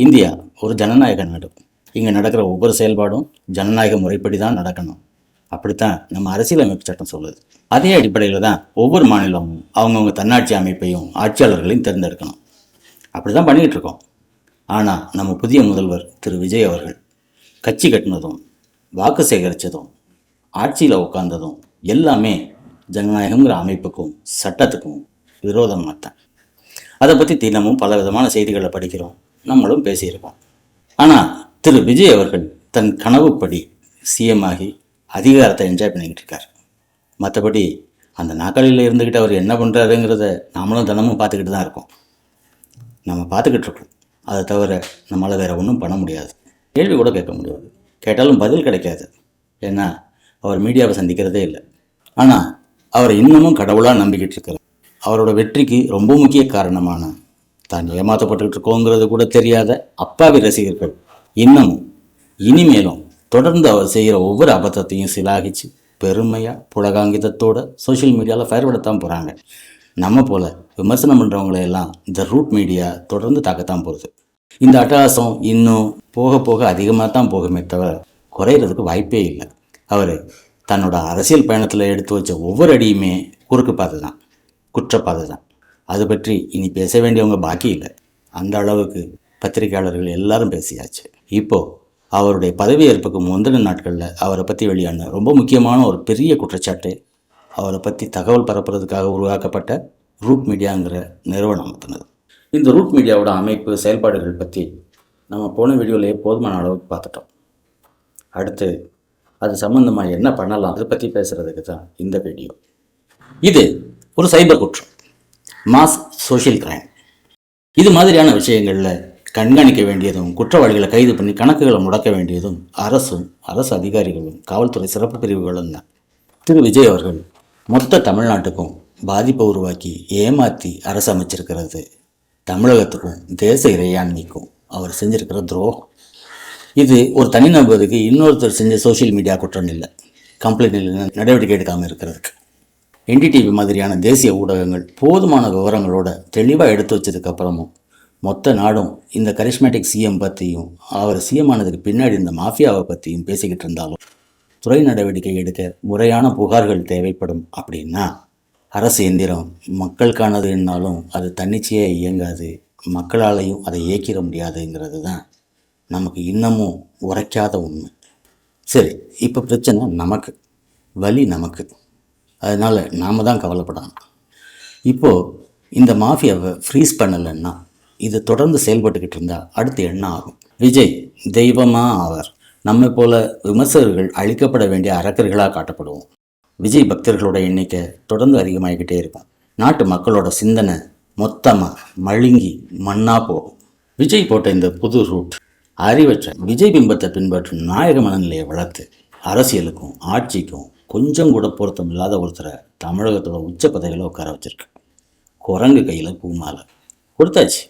India ஒரு ஜனநாயக நாடு. இங்கே நடக்கிற ஒவ்வொரு செயல்பாடும் ஜனநாயக முறைப்படி தான் நடக்கணும். அப்படித்தான் நம்ம அரசியலமைப்பு சட்டம் சொல்லுது. அதே அடிப்படையில் தான் ஒவ்வொரு மாநிலமும் அவங்கவுங்க தன்னாட்சி அமைப்பையும் ஆட்சியாளர்களையும் தேர்ந்தெடுக்கணும். அப்படி தான் பண்ணிக்கிட்டு இருக்கோம். ஆனால் நம்ம புதிய முதல்வர் திரு விஜய் அவர்கள் கட்சி கட்டினதும் வாக்கு சேகரித்ததும் ஆட்சியில் உட்கார்ந்ததும் எல்லாமே ஜனநாயகங்கிற அமைப்புக்கும் சட்டத்துக்கும் விரோதமாக தான். அதை பற்றி தினமும் பல விதமான செய்திகளை படிக்கிறோம், நம்மளும் பேசியிருக்கோம். ஆனால் திரு விஜய் அவர்கள் தன் கனவுப்படி சிஎம் ஆகி அதிகாரத்தை என்ஜாய் பண்ணிக்கிட்டு இருக்கார். மற்றபடி அந்த நாற்காலியில் இருந்துக்கிட்டு அவர் என்ன பண்ணுறாருங்கிறத நாமளும் தினமும் பார்த்துக்கிட்டு தான் இருக்கோம். நம்ம பார்த்துக்கிட்டு இருக்கோம். அதை தவிர நம்மளால் வேறு ஒன்றும் பண்ண முடியாது. கேள்வி கூட கேட்க முடியாது. கேட்டாலும் பதில் கிடைக்காது. ஏன்னா அவர் மீடியாவை சந்திக்கிறதே இல்லை. ஆனால் அவர் இன்னமும் கடவுளாக நம்பிக்கிட்டு இருக்கிறார். அவரோட வெற்றிக்கு ரொம்ப முக்கிய காரணமான தான் ஏமாற்றப்பட்டுக்கிட்டு இருக்கோங்கிறது கூட தெரியாத அப்பாவி ரசிகர்கள் இன்னமும் இனிமேலும் தொடர்ந்து அவர் செய்கிற ஒவ்வொரு அபத்தத்தையும் சிலாகிச்சு பெருமையாக புலகாங்கிதத்தோட சோஷியல் மீடியாவில் ஃபயர்படுத்தான் போகிறாங்க. நம்ம போல் விமர்சனம் பண்ணுறவங்களையெல்லாம் இந்த ரூட் மீடியா தொடர்ந்து தாக்கத்தான் போகுது. இந்த அட்டகாசம் இன்னும் போக போக அதிகமாக தான் போகுமே தவிர குறையிறதுக்கு வாய்ப்பே இல்லை. அவர் தன்னோட அரசியல் பயணத்தில் எடுத்து வச்ச ஒவ்வொரு அடியுமே குறுக்கு பாதை தான், குற்றப்பாதை தான். அது பற்றி இனி பேச வேண்டியவங்க பாக்கி இல்லை. அந்த அளவுக்கு பத்திரிகையாளர்கள் எல்லாரும் பேசியாச்சு. இப்போது அவருடைய பதவியேற்புக்கு முந்தின நாட்களில் அவரை பற்றி வெளியான ரொம்ப முக்கியமான ஒரு பெரிய குற்றச்சாட்டு அவரை பற்றி தகவல் பரப்புறதுக்காக உருவாக்கப்பட்ட ரூட் மீடியாங்கிற நிறுவனம் நடத்தினது. இந்த ரூட் மீடியாவோட அமைப்பு செயல்பாடுகள் பற்றி நம்ம போன வீடியோவிலேயே போதுமான அளவுக்கு பார்த்துட்டோம். அடுத்து அது சம்மந்தமாக என்ன பண்ணலாம் அதை பற்றி பேசுகிறதுக்கு தான் இந்த வீடியோ. இது ஒரு சைபர் குற்றம், மாஸ் சோஷியல் கிரைம். இது மாதிரியான விஷயங்களில் கண்காணிக்க வேண்டியதும் குற்றவாளிகளை கைது பண்ணி கணக்குகளை முடக்க வேண்டியதும் அரசும் அரசு அதிகாரிகளும் காவல்துறை சிறப்பு பிரிவுகளும் தான். திரு விஜய் அவர்கள் மொத்த தமிழ்நாட்டுக்கும் பாதிப்பை உருவாக்கி ஏமாற்றி அரசு அமைச்சிருக்கிறது தமிழகத்துக்கும் தேச இறையாண்மைக்கும் அவர் செஞ்சிருக்கிற துரோகம். இது ஒரு தனிநபருக்கு இன்னொருத்தர் செஞ்ச சோஷியல் மீடியா குற்றம் இல்லை, கம்ப்ளைண்ட் நடவடிக்கை எடுக்காமல் இருக்கிறதுக்கு. என்டிடிவி மாதிரியான தேசிய ஊடகங்கள் போதுமான விவரங்களோட தெளிவாக எடுத்து வச்சதுக்கப்புறமும் மொத்த நாடும் இந்த கரிஸ்மேட்டிக் சிஎம் பற்றியும் அவர் சிஎம் ஆனதுக்கு பின்னாடி இந்த மாஃபியாவை பற்றியும் பேசிக்கிட்டு இருந்தாலும் துறை நடவடிக்கை எடுக்க முறையான புகார்கள் தேவைப்படும். அப்படின்னா அரசு எந்திரம் மக்களுக்கானதுன்னாலும் அது தன்னிச்சையாக இயங்காது, மக்களாலையும் அதை இயக்கிட முடியாதுங்கிறது தான் நமக்கு இன்னமும் உரைக்காத உண்மை. சரி, இப்போ பிரச்சனை நமக்கு, வலி நமக்கு. அதனால் நாம் தான் கவலைப்படணும். இப்போது இந்த மாஃபியாவை ஃப்ரீஸ் பண்ணலைன்னா இது தொடர்ந்து செயல்பட்டுக்கிட்டு இருந்தால் அடுத்து என்ன ஆகும்? விஜய் தெய்வமாக ஆவார். நம்மை போல விமர்சகர்கள் அழிக்கப்பட வேண்டிய அரக்கர்களாக காட்டப்படுவோம். விஜய் பக்தர்களோட எண்ணிக்கை தொடர்ந்து அதிகமாகிக்கிட்டே இருக்கும். நாட்டு மக்களோட சிந்தனை மொத்தமாக மழுங்கி மண்ணாக போகும். விஜய் போட்ட இந்த புது ரூட் அறிவற்ற விஜய் பிம்பத்தை பின்பற்றும் நாயக மனநிலையை வளர்த்து அரசியலுக்கும் ஆட்சிக்கும் கொஞ்சம் கூட பொருத்தம் இல்லாத ஒருத்தரை தமிழகத்தோட உச்ச பதவியில் உட்கார வச்சிருக்கு. குரங்கு கையில் பூமாலை கொடுத்தாச்சு.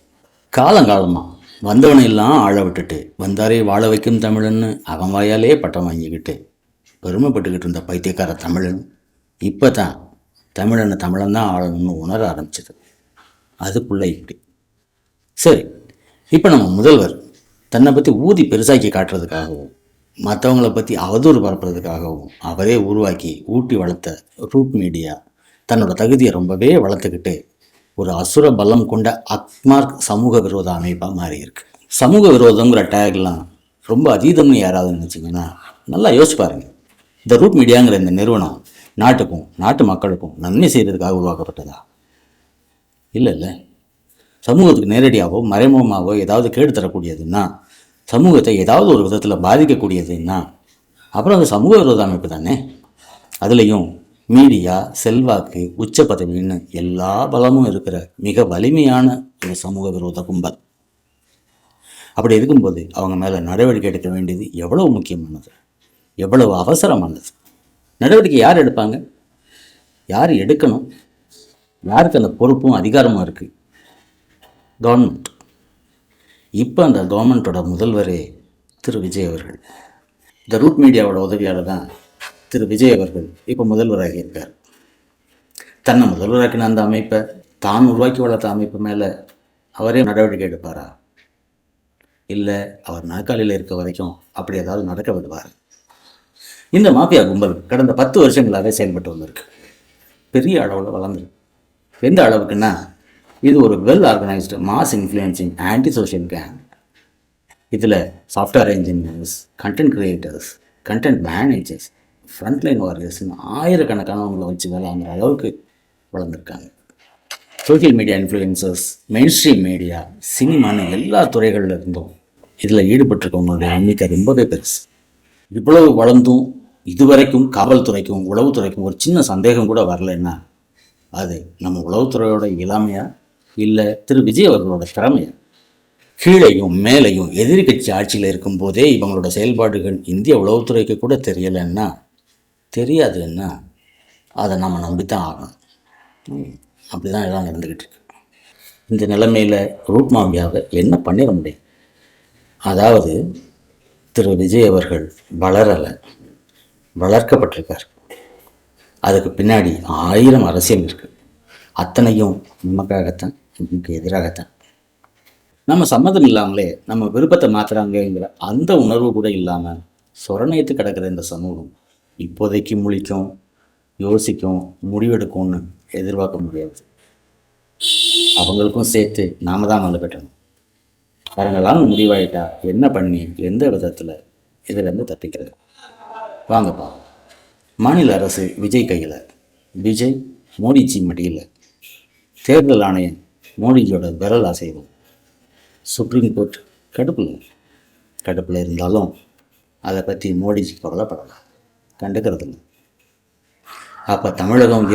காலங்காலமாக வந்தவனை எல்லாம் ஆழ விட்டுட்டு வந்தாரே வாழ வைக்கும் தமிழன்னு அவன் வாயாலே பட்டம் வாங்கிக்கிட்டு பெருமைப்பட்டுக்கிட்டு இருந்த பைத்தியக்கார தமிழன் இப்போ தான் தமிழனை தமிழன் தான் ஆளணும்னு உணர ஆரம்பிச்சது. அதுக்குள்ளே இப்படி. சரி, இப்போ நம்ம முதல்வர் தன்னை பற்றி ஊதி பெருசாக்கி காட்டுறதுக்காகவும் மற்றவங்கள பற்றி அவதூறு பரப்புறதுக்காகவும் அவரே உருவாக்கி ஊட்டி வளர்த்த ரூட் மீடியா தன்னோட தகுதியை ரொம்பவே வளர்த்துக்கிட்டு ஒரு அசுர பலம் கொண்ட அக்மார்க் சமூக விரோத அமைப்பாக மாறி இருக்கு. சமூக விரோதங்கிற டேக்லாம் ரொம்ப அதீதம்னு யாராவது நினச்சிங்கன்னா நல்லா யோசிச்சு பாருங்க. இந்த ரூட் மீடியாங்கிற இந்த நிறுவனம் நாட்டுக்கும் நாட்டு மக்களுக்கும் நன்மை செய்கிறதுக்காக உருவாக்கப்பட்டதா? இல்லை. சமூகத்துக்கு நேரடியாகவோ மறைமுகமாகவோ ஏதாவது கேடு தரக்கூடியதுன்னா, சமூகத்தை ஏதாவது ஒரு விதத்தில் பாதிக்கக்கூடியதுன்னா அப்புறம் அது சமூக விரோத அமைப்பு தானே. அதுலேயும் மீடியா, செல்வாக்கு, உச்ச பதவின்னு எல்லா பலமும் இருக்கிற மிக வலிமையான ஒரு சமூக விரோத கும்பல். அப்படி இருக்கும்போது அவங்க மேலே நடவடிக்கை எடுக்க வேண்டியது எவ்வளவு முக்கியமானது, எவ்வளவு அவசரமானது. நடவடிக்கை யார் எடுப்பாங்க? யார் எடுக்கணும்? யாருக்கு அந்த பொறுப்பும் அதிகாரமும் இருக்குது? கவர்மெண்ட். இப்போ அந்த கவர்மெண்ட்டோட முதல்வரே திரு விஜய் அவர்கள். இந்த ரூட் மீடியாவோட உதவியால் தான் திரு விஜய் அவர்கள் இப்போ முதல்வராகி இருக்கார். தன்னை முதல்வராக்கின அந்த அமைப்பை, தான் உருவாக்கி வளர்த்த அமைப்பு மேலே அவரே நடவடிக்கை எடுப்பாரா? இல்லை அவர் நாற்காலியில் இருக்க வரைக்கும் அப்படி ஏதாவது நடக்க விடுவார். இந்த மாஃபியா கும்பல் கடந்த 10 வருஷங்களாகவே செயல்பட்டு வந்திருக்கு. பெரிய அளவில் வளர்ந்துருக்கு. எந்த அளவுக்குன்னா, இது ஒரு well organised mass influencing anti social gang. இதில் software engineers, content creators, content managers, frontline வாரியர்ஸ்னு ஆயிரக்கணக்கானவங்களை வச்சு வேலை வாங்குற அளவுக்கு வளர்ந்துருக்காங்க. Social media influencers, mainstream media, சினிமான்னு எல்லா துறைகளில் இருந்தும் இதில் ஈடுபட்டிருக்கவங்களுடைய எண்ணிக்கை ரொம்பவே பெருசு. இவ்வளவு வளர்ந்தும் இதுவரைக்கும் காவல்துறைக்கும் உளவுத்துறைக்கும் ஒரு சின்ன சந்தேகம் கூட வரலைன்னா அது நம்ம உளவுத்துறையோட இளமையா இல்லை திரு விஜய் அவர்களோட திறமையா? கீழையும் மேலையும் எதிரி கட்சி ஆட்சியில் இருக்கும்போதே இவங்களோட செயல்பாடுகள் இந்திய உளவுத்துறைக்கு கூட தெரியலைன்னா, தெரியாதுன்னா அதை நம்ம நம்பித்தான் ஆகணும். அப்படி தான் எல்லாம் நடந்துக்கிட்டு இருக்கு. இந்த நிலைமையில் ரூட் மாஃபியாவை என்ன பண்ணிட முடியும்? அதாவது திரு விஜய் அவர்கள் வளரலை, வளர்க்கப்பட்டிருக்கார். அதுக்கு பின்னாடி 1000 அரசியல் இருக்குது. அத்தனையும் நமக்காகத்தான், நமக்கு எதிராகத்தான். நம்ம சம்மதம் இல்லாமலே நம்ம விருப்பத்தை மாற்றுறாங்கிற அந்த உணர்வு கூட இல்லாமல் சொரணயத்து கிடக்கிற இந்த சமூகம் இப்போதைக்கு முழிக்கும், யோசிக்கும், முடிவெடுக்கும்னு எதிர்பார்க்க முடியாது. அவங்களுக்கும் சேர்த்து நாம தான் மேலே கட்டணும். அவங்களாம் முடிவாயிட்டா என்ன பண்ணி எந்த விதத்தில் இதிலேருந்து தப்பிக்கிறது? வாங்கப்பா. மாநில அரசு விஜய் கையில், விஜய் மோடிஜி மடியில், தேர்தல் ஆணையம் மோடிஜியோட விரல் அசைவும், சுப்ரீம் கோர்ட் கடுப்பில் இருந்தாலும் அதை பற்றி மோடிஜி கவலைப்படலை, கண்டுக்கிறதில்ல. அப்போ தமிழகம்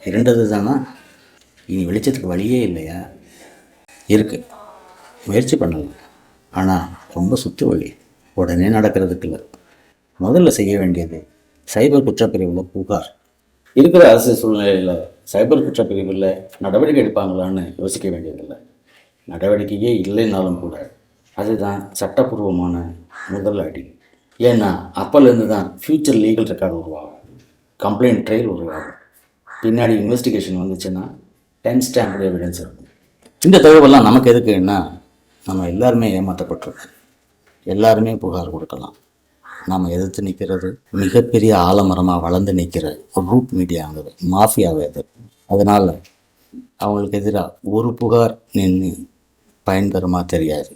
இரண்டது தானா? இனி வெளிச்சத்துக்கு வழியே இல்லையா? இருக்குது, முயற்சி பண்ணலாம். ஆனால் ரொம்ப சுற்று வழி, உடனே நடக்கிறதுக்கு இல்லை. முதல்ல செய்ய வேண்டியது சைபர் குற்றப்பிரிவில் புகார். இருக்கிற அரசு சூழ்நிலையில் சைபர் குற்றப்பிரிவில் நடவடிக்கை எடுப்பாங்களான்னு யோசிக்க வேண்டியதில்லை. நடவடிக்கையே இல்லைனாலும் கூட அதுதான் சட்டப்பூர்வமான முதல் அடி. ஏன்னா அப்போலேருந்து தான் ஃப்யூச்சர் லீகல் ரெக்கார்டு உருவாகும், கம்ப்ளைண்ட் ட்ரையல் உருவாகும். பின்னாடி இன்வெஸ்டிகேஷன் வந்துச்சுன்னா 10 ஸ்டாம்பர்ட் எவிடன்ஸ் இருக்கும். இந்த தகவலாம் நமக்கு எதுக்குன்னா, நம்ம எல்லாருமே ஏமாற்றப்பட்டிருக்கோம். எல்லாருமே புகார் கொடுக்கலாம். நாம் எதிர்த்து நிற்கிறது மிகப்பெரிய ஆலமரமாக வளர்ந்து நிற்கிற ஒரு ரூட் மீடியாங்கிறது மாஃபியாவை எதிர்ப்பு. அதனால் அவங்களுக்கு எதிராக ஒரு புகார் நின்று பயன் தருமா தெரியாது.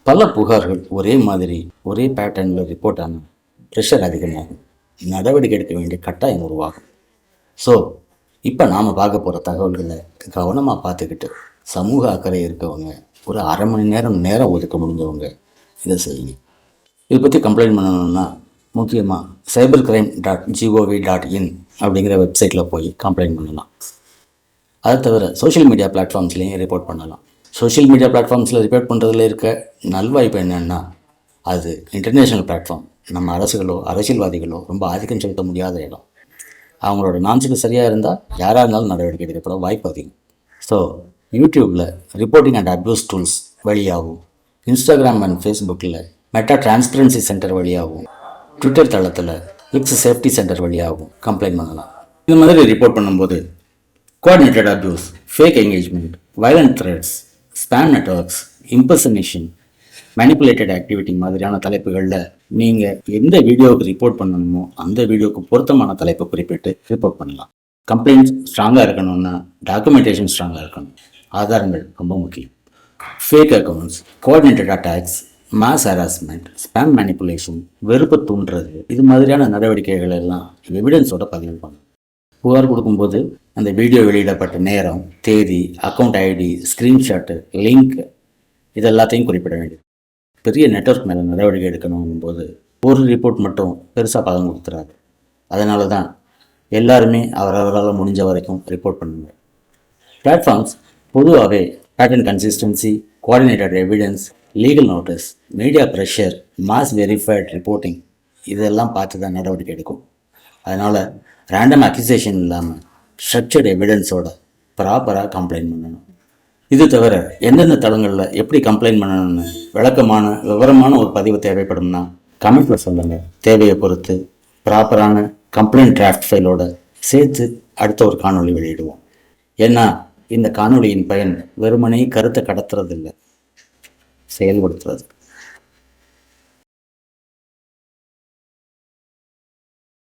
பல புகார்கள் ஒரே மாதிரி ஒரே பேட்டர்னில் ரிப்போர்ட் ஆனால் ப்ரெஷர் அதிகமாகும், நடவடிக்கை எடுக்க வேண்டிய கட்டாயம் உருவாகும். ஸோ இப்போ நாம் பார்க்க போகிற தகவல்களை கவனமாக பார்த்துக்கிட்டு சமூக அக்கறை இருக்கவங்க ஒரு அரை மணி நேரம் ஒதுக்க முடிஞ்சவங்க இதை செய்யுங்க. இதை பற்றி கம்ப்ளைண்ட் பண்ணணும்னா முக்கியமாக cybercrime.gov.in அப்படிங்கிற வெப்சைட்டில் போய் கம்ப்ளைண்ட் பண்ணலாம். அதை தவிர சோஷியல் மீடியா பிளாட்ஃபார்ம்ஸ்லேயும் ரிப்போர்ட் பண்ணலாம். சோஷியல் மீடியா பிளாட்ஃபார்ம்ஸில் ரிப்போர்ட் பண்ணுறதுல இருக்க நல்வாய்ப்பு என்னென்னா, அது இன்டர்நேஷ்னல் பிளாட்ஃபார்ம். நம்ம அரசுகளோ அரசியல்வாதிகளோ ரொம்ப ஆதிக்கம் செலுத்த முடியாத இடம். அவங்களோட நாம்ஸுக்கு சரியாக இருந்தால் யாராக இருந்தாலும் நடவடிக்கை எடுக்கப்பட வாய்ப்பு அதிகம். ஸோ யூடியூப்பில் ரிப்போர்ட்டிங் அண்ட் அப்யூஸ் டூல்ஸ் வழியாகவும், இன்ஸ்டாகிராம் அண்ட் ஃபேஸ்புக்கில் மெட்டா டிரான்ஸ்பரன்சி சென்டர் வழியாகவும், ட்விட்டர் தளத்தில் எக்ஸ் சேஃப்டி சென்டர் வழியாகவும் கம்ப்ளைண்ட் பண்ணலாம். இந்த மாதிரி ரிப்போர்ட் பண்ணும்போது coordinated abuse, fake engagement, violent threats, spam networks, impersonation, manipulated activity மாதிரியான தலைப்புகளில் நீங்கள் எந்த வீடியோவுக்கு ரிப்போர்ட் பண்ணணுமோ அந்த வீடியோவுக்கு பொருத்தமான தலைப்பை குறிப்பிட்டு ரிப்போர்ட் பண்ணலாம். கம்ப்ளைண்ட் ஸ்ட்ராங்காக இருக்கணும்னா டாக்குமெண்டேஷன் ஸ்ட்ராங்காக இருக்கணும். ஆதாரங்கள் ரொம்ப முக்கியம். Fake accounts, coordinated attacks, mass harassment, spam manipulation, வெறுப்பு தூண்டுறது, இது மாதிரியான நடவடிக்கைகள் எல்லாம் எவிடன்ஸோட பதிவு பண்ணணும். புகார் கொடுக்கும்போது அந்த வீடியோ வெளியிடப்பட்ட நேரம், தேதி, அக்கௌண்ட் ஐடி, ஸ்க்ரீன்ஷாட்டு, லிங்க் இது எல்லாத்தையும் குறிப்பிட வேண்டியது. பெரிய நெட்வொர்க் மேலே நடவடிக்கை எடுக்கணும் போது ஒரு ரிப்போர்ட் மட்டும் பெருசாக பலன் கொடுத்துறாரு. அதனால தான் எல்லாருமே அவரவரால் முடிஞ்ச வரைக்கும் ரிப்போர்ட் பண்ணுங்க. பிளாட்ஃபார்ம்ஸ் பொதுவாகவே pattern consistency, coordinated evidence, legal notice, media pressure, mass verified reporting இதெல்லாம் பார்த்து தான் நடவடிக்கை எடுக்கும். அதனால் ரேண்டம் அக்யூசேஷன் இல்லாமல் ஸ்ட்ரக்சர்ட் எவிடன்ஸோட ப்ராப்பராக கம்ப்ளைண்ட் பண்ணணும். இது தவிர எந்தெந்த தளங்களில் எப்படி கம்ப்ளைண்ட் பண்ணணும்னு விவரமான ஒரு பதிவு தேவைப்படும்னா கமெண்ட்டில் சொல்லுங்கள். தேவையை பொறுத்து ப்ராப்பரான கம்ப்ளைண்ட் டிராஃப்ட் ஃபைலோட சேர்த்து அடுத்த ஒரு காணொளி வெளியிடுவோம். ஏன்னா இந்த காணொளியின் பயன் வெறுமனே கருத்தை கடத்துறது இல்லை, செயல்படுத்துறது.